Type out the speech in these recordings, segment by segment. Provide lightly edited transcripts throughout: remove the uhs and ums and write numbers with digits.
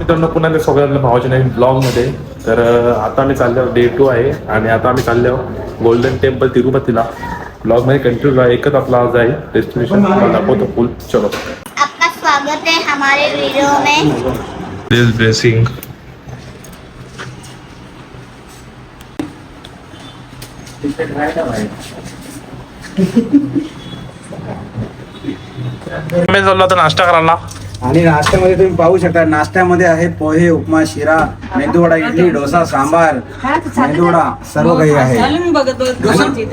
मित्रांनो, पुन्हा एकदा स्वागत आपल्या भावाच्या नवीन ब्लॉगमध्ये. तर आता आम्ही चाललो, डे 2 आहे आणि आता आम्ही चाललो गोल्डन टेम्पल तिरुपतीला. ब्लॉगमध्ये कंटिन्यू एकच आपला आज आहे डेस्टिनेशन, दाखवतो फुल. चलो, आपका स्वागत है हमारे वीडियो में. दिस ब्लेसिंग. मी चाललो आता नाश्ता करायला. आणि नाश्त्यामध्ये तुम्ही पाहू शकता, नाश्त्यामध्ये आहे पोहे, उपमा, शिरा, मेंदूवडा, इडली, डोसा, सांबार, मेंदूवडा, सर्व काही आहे.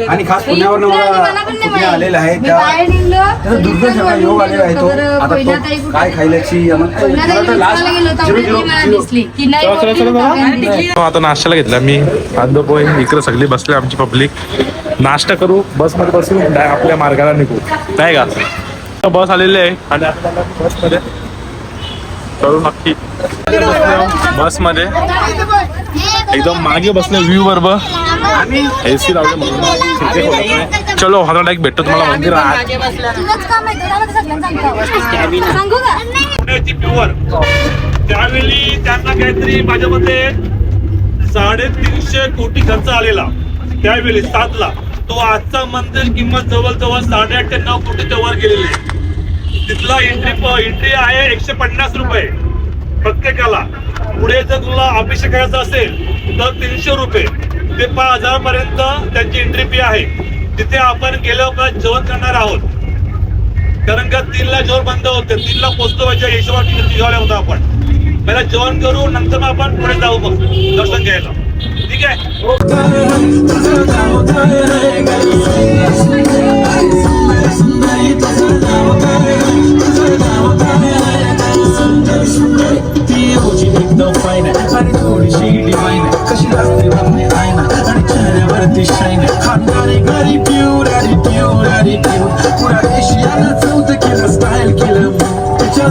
आणि खास पुण्यावरून मला आलेला आहे, त्या दुर्दशा योग आलेला आहे. तो आता तो काय खायल्याची आता नाश्त्याला घेतला मी कांदा पोहे. इकडे सगळी बसले आमची पब्लिक. नाश्ता करू, बसमध्ये बसू, आपल्या मार्गाला निघू, नाही का. बस आलेली आहे आणि आता बसमध्ये चढू नक्की. बसमध्ये एकदम मागे बसले, व्ह्यू बरोबर, एसी लावले म्हणून. चलो हा डायरेक्ट भेटतो तुम्हाला मंदिरात. पुण्याची प्युअर त्यावेळी त्यांना काहीतरी माझ्या मते 350 कोटी खर्च आलेला त्यावेळी 7ला. तो आजचा मंदिर किंमत जवळजवळ 8.5 ते 9 कोटीच्या वर गेलेली आहे. तिथला एंट्री आहे 150 रुपये प्रत्येकाला. पुढे जर तुला अभिषेक करायचा असेल तर 300 रुपये ते 5000 पर्यंत त्यांची एंट्री फी आहे. तिथे आपण गेल्यावर जेवण करणार आहोत, कारण का 3ला जेवण बंद होते. 3ला पोहोचतो पाहिजे हिशोबाने निघाल्या होता आपण. पहिला जेवण करू, नंतर मग आपण पुढे जाऊ मग दर्शन घ्यायला. ठीक आहे.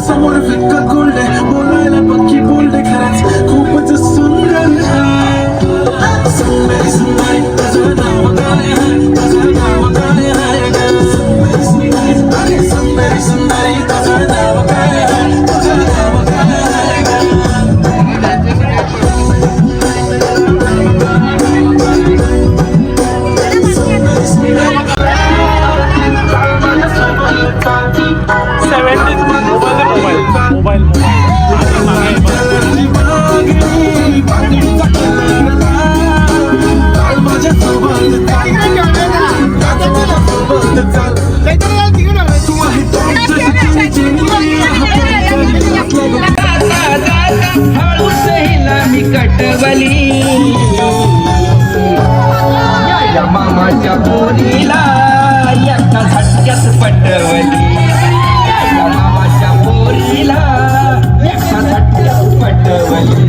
समोर फिक्का गोल्डे बोलायला पक्की बोलते, खरंच खूपच सुंदर सुंदरी सुंदरी. तुझं नाव काय आहे, तुझं नाव काय आहे, सुंदरी सुंदरी सुंदरी सुंदरी. तुझं नाव काय आहे, तुझं नाव काय आहे. मामाच्या पोरीला एका झटक्यात पटवली. मामाच्या पोरीला एका झटक्यात पटवली.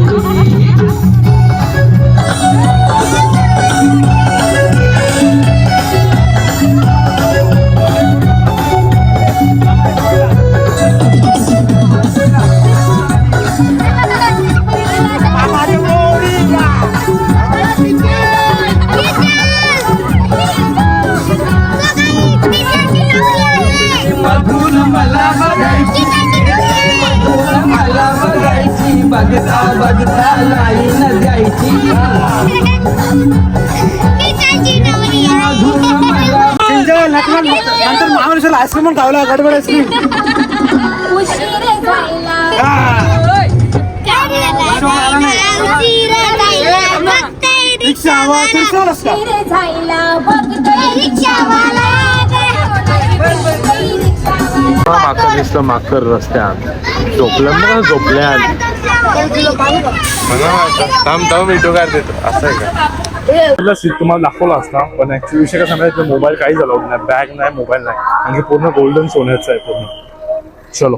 बघता बघता लाईन द्यायची. नंतर महाबळेश्वरला आईस्क्रीम खावला, गडबड आईस्क्रीम. माकर दिसलं, माकर रस्त्यात झोपलं ना, झोपल्यात. थांब व्हिडिओ काय देतो असं आहे का. सीट तुम्हाला दाखवला असता, पण ऍक्च्युली विषय कसा माहिती, मोबाईल काहीच अलाउड नाही, बॅग नाही, मोबाईल नाही, आणि पूर्ण गोल्डन सोन्याचं आहे पूर्ण. चलो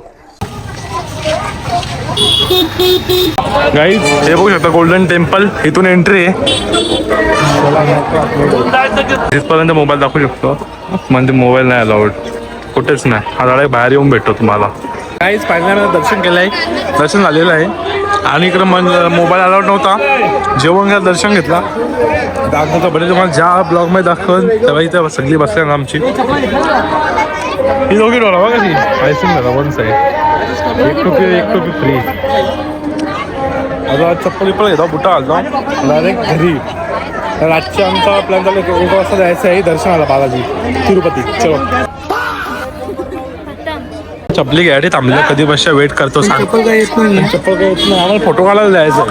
गाईज, हे बघू शकता गोल्डन टेम्पल. इथून एंट्री आहे. तिथपर्यंत मोबाईल दाखवू शकतो, म्हणजे मोबाईल नाही अलाउड कुठेच नाही. हा डायरेक्ट बाहेर येऊन भेटतो तुम्हाला. काहीच पहिल्यांदा दर्शन केलं आहे, दर्शन झालेलं आहे. आणि इकडं मोबाईल अलाउड नव्हता. जेवण घ्या, दर्शन घेतला, दाखवतो बरे तुम्हाला ज्या ब्लॉगमध्ये दाखवून. तेव्हा इथं सगळी बसल्या ना आमची. ही दोघी डोळा बघा, ती आयसिंग झाला वन साईड. एक टोपी फ्री. आता चप्पल विप्पल घेतो बुटा घालतो डायरेक्ट घरी. तर आजच्या आमचा प्लॅन चालू 1 वाजता जायचं आहे दर्शनाला बालाजी तिरुपती. चलो चपली घ्यायसाठी थांबले कधी बसच्या वेट करतो सांग. चप्पल काय येत नाही आम्हाला फोटो काढायला जायचं.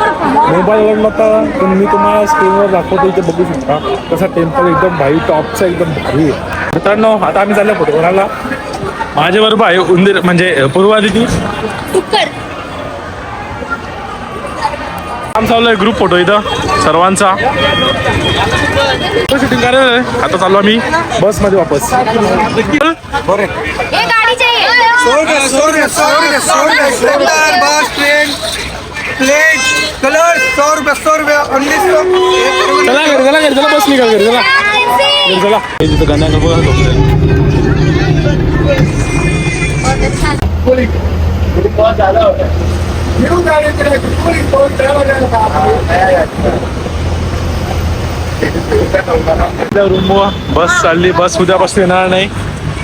मोबाईलवरला तर मी तुम्हाला स्क्रीनवर दाखवतो इथे बघू शकता कसा टेम्पल एकदम भाई टॉपचा एकदम भारी आहे. मित्रांनो आता आम्ही चाललो फोटो काढायला. माझ्या बरोबर आहे उंदीर म्हणजे पूर्वा दिदी. आम चालू आहे ग्रुप फोटो इथं सर्वांचा शूटिंग करायला. आता चाललो आम्ही बसमध्ये वापस. चला बस निघाल घरी चला. तिथं गाण्या रूम बस चालली. बस उद्यापासून येणार नाही.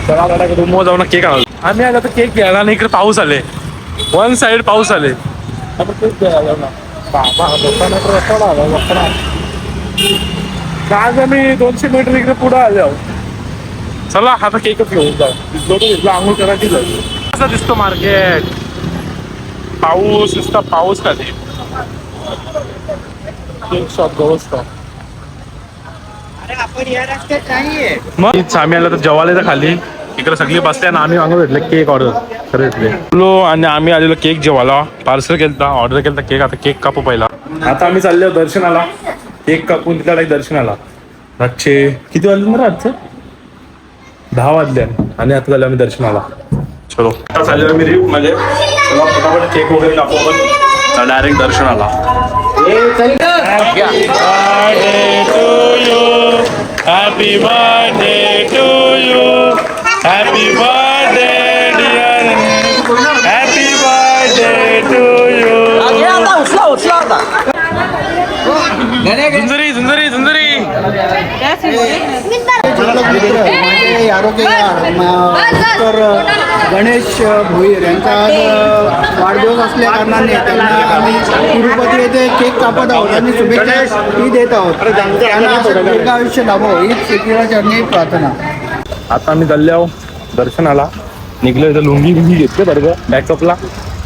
चला रूम जाऊन केक आणला. आम्ही आला तर केक घ्यायला नाही. इकडे पाऊस आले 1 साइड पाऊस आले. आपण केक घ्यायला ना आज आम्ही 200 मीटर इकडे पुढे आले आहोत. चला आता केकच घेऊन जाऊ. आंघोळ करायची जाईल. कसा दिसतो मार्केट. पाऊस नुसता पाऊस खाली. केक शॉप गवसतो. मग आम्ही आलं तर जेवायला तर खाली इकडे सगळी बसते आणि आम्ही मागून भेटले केक ऑर्डर करेल आणि आम्ही आलेलो केक जेवायला. पार्सल केलता ऑर्डर केलता केक. आता केक कापू पहिला. आता आम्ही चाललो दर्शनाला. केक कापून तिथला दर्शनाला. रातचे किती वाजले ना रातचं 10 वाजले आणि आता झालं आम्ही दर्शनाला. चलो आता चाललो आम्ही रिप मध्ये. फटाफट केक वगैरे कापू आपण डायरेक्ट दर्शनाला. Happy birthday to you. Happy birthday dear. Happy birthday to you. झुंजरी झुंजरी झुंजरी. माझे आरोग्य तर गणेश भोईर यांचा आज वाढदिवस असल्या कारणाने त्यांना आम्ही तिरुपती येथे केक कापत आहोत आणि शुभेच्छा ही देत आहोत. त्यांना दीर्घ आयुष्य लाभो हीच श्रीचरणी प्रार्थना. आता आम्ही चालले आहो दर्शनाला. निघलो इथं लुंगी बिंगी घेतले बरोबर बॅकअपला.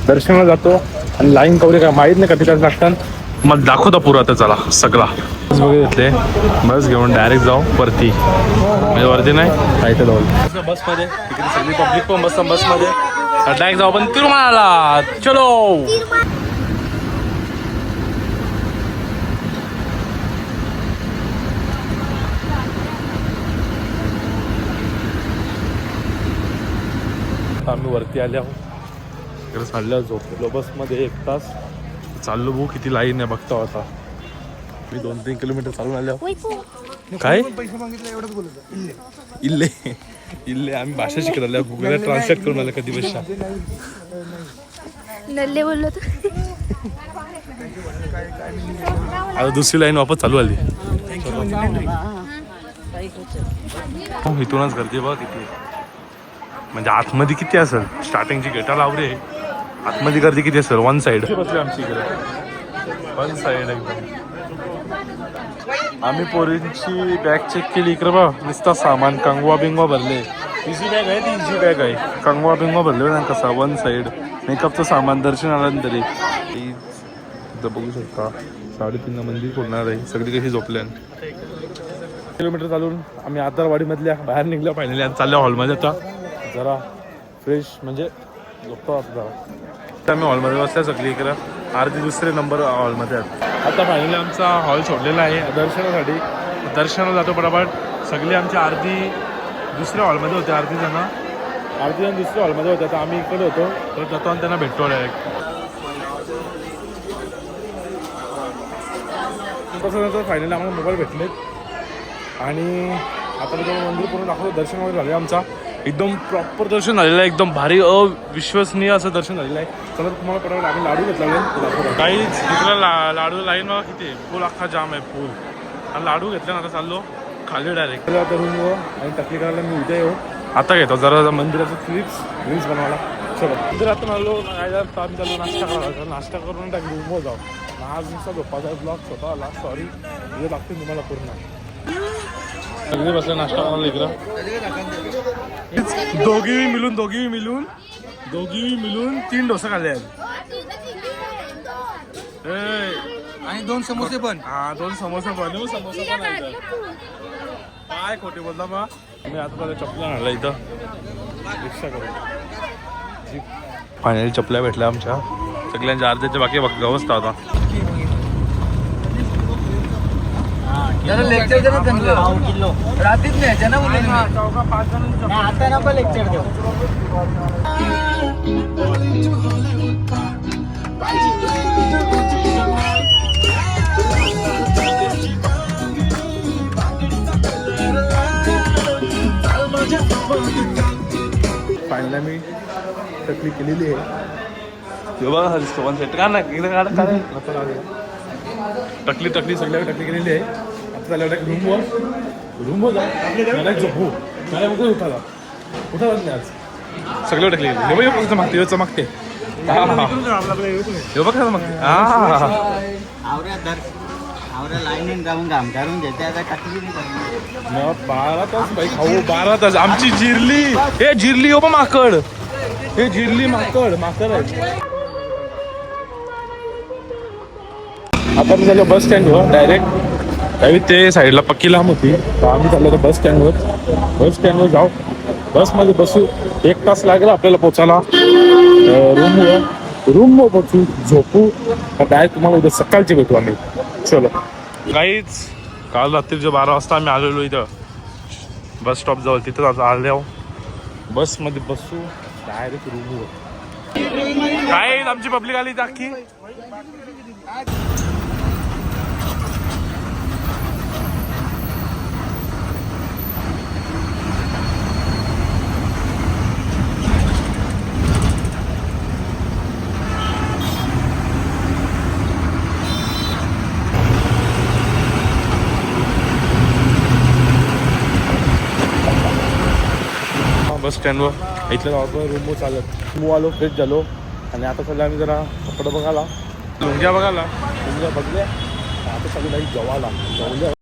दर्शनाला जातो आणि लाईन कवरे काय माहीत नाही कधी काय लागतात. मग दाखवता पुरा आता चला सगळा बस वगैरे घेतले. बस घेऊन डायरेक्ट जाऊ वरती. म्हणजे वरती नाही काय तर बसमध्ये तिकडे सगळी पब्लिक पण बसतात बसमध्ये. डायरेक्ट जाऊ आपण तिरुमळाला. चलो आम्ही वरती आले आहोत. इकडे चालल्यावर झोपलो बसमध्ये 1 तास. चाललो भाऊ किती लाईन आहे बघता आता. मी 2-3 किलोमीटर चालून आलो. काय इल्ले इल्ले आम्ही भाषा शिकत आलो. गुगलला ट्रान्सलेट करून आलं कधी भाषा नल्ले बोललो आता दुसरी लाईन वापस चालू आली. इथूनच गर्दी बघा किती. म्हणजे आतमध्ये किती असेल. स्टार्टिंगची गेटाला आवरे आतमध्ये गर्दी किती असेल. 1 साइड बसली आमची इकडे 1 साइड एकदम. आम्ही पोरींची बॅग चेक केली इकडे बघ. नुसता सामान कंगवा बिंगवा भरले. इझी बॅग आहे ती इझी बॅग आहे. कंगवा बिंगवा भरले ना कसा 1 साइड. मेकअपचं सामान दर्शन आलं तरी इथं बघू शकता. 3:30 मंदिर खोलणार आहे. सगळी कशी झोपल्या. किलोमीटर चालून आम्ही आतारवाडीमधल्या बाहेर निघलो फायनली. आणि चालल्या हॉलमध्ये आता जरा फ्रेश म्हणजे झोपतो आता जरा. आम्ही हॉलमध्ये बसल्या सगळी इकडं. अर्धी दुसरे नंबर हॉलमध्ये आहेत. आता फायनली आमचा हॉल सोडलेला आहे दर्शनासाठी. दर्शनाला जातो पटापट. सगळी आमची अर्धी दुसऱ्या हॉलमध्ये होते. अर्धी जण दुसऱ्या हॉलमध्ये होते. आता आम्ही इकडे होतो तर जातो आणि त्यांना भेटतो डायरेक्ट. तसं फायनली आम्हाला मोबाईल भेटलेत आणि आता मी तुम्हाला मंदिर पूर्ण दाखवतो. दर्शन वगैरे झालं आमचा. एकदम प्रॉपर दर्शन झालेलं आहे. एकदम भारी अविश्वसनीय असं दर्शन झालेलं आहे. चला तुम्हाला पटापट आम्ही लाडू घेतला. काहीच इकडं लाडू लाईन बघा किती. फुल अख्खा जाम आहे फुल. आणि लाडू घेतला ना आता चाललो खाली डायरेक्ट. आता रूम आणि टकली करायला मी उद्या येऊ. आता घेतो जरा मंदिराचं रील्स बनवायला. चलो इथे राहतो आलो काय आम्ही चालू नाश्ता करायला नाश्ता करून टाक रूमवर जाऊ आज नुसता झोपाचा ब्लॉग स्वतः आला सॉरी हे लागते तुम्हाला पूर्ण सगळे बसले नाश्ता करायला इकडं दोघी मिळून 3 डोसा खाल्ले आहेत आणि 2 समोसे पण. हा 2 समोसा बनवू समोसा पण आहे काय खोटे बोलता बा मी आता मला चपला आणला इथं रिक्षा करून फायनली चपल्या भेटल्या आमच्या सगळ्यांच्या अर्ध्याच्या बाकी अवस्था होता रात्रीच न्यायच्या ना मुलींना आता नको लेक्चर देऊ फायनली मी टकली केलेली आहे सेट का नाही टकली सगळ्या टकली केलेली आहे आता चालल्या रूमवर जाऊ मला झोपू मला मग उठाला नाही आज सगळं टकली गेली चमकते चमकते बघ आवऱ्या लाईनीन जाऊन काम करून घेते आता टाकली नाही 12 तास भाई खाऊ 12 तास आमची जिरली हे जिरली हो माकड हे जिरली माकड आहे आता मी झालो बस स्टँडवर डायरेक्ट त्यावेळी ते साईडला पक्की लांब होती तर आम्ही चाललो बस स्टँडवर जाऊ बसमध्ये बसू 1 तास लागेल आपल्याला पोचायला रूमवर पोचू झोपू डायरेक्ट तुम्हाला उद्या सकाळची भेटू आम्ही चलो काहीच काल रात्रीच्या 12 वाजता आम्ही आलेलो इथं बस स्टॉप जवळ तिथं आता आलो बसमध्ये बसू डायरेक्ट रूमवर काय आमची पब्लिक आली अख्खी बस स्टँडवर इथल्या गावात रूमवर चालत आलो फ्रेश झालो आणि आता सध्या आम्ही जरा कपडे बघायला लुंग्या बघायला बघल्या आता सगळं जेवायला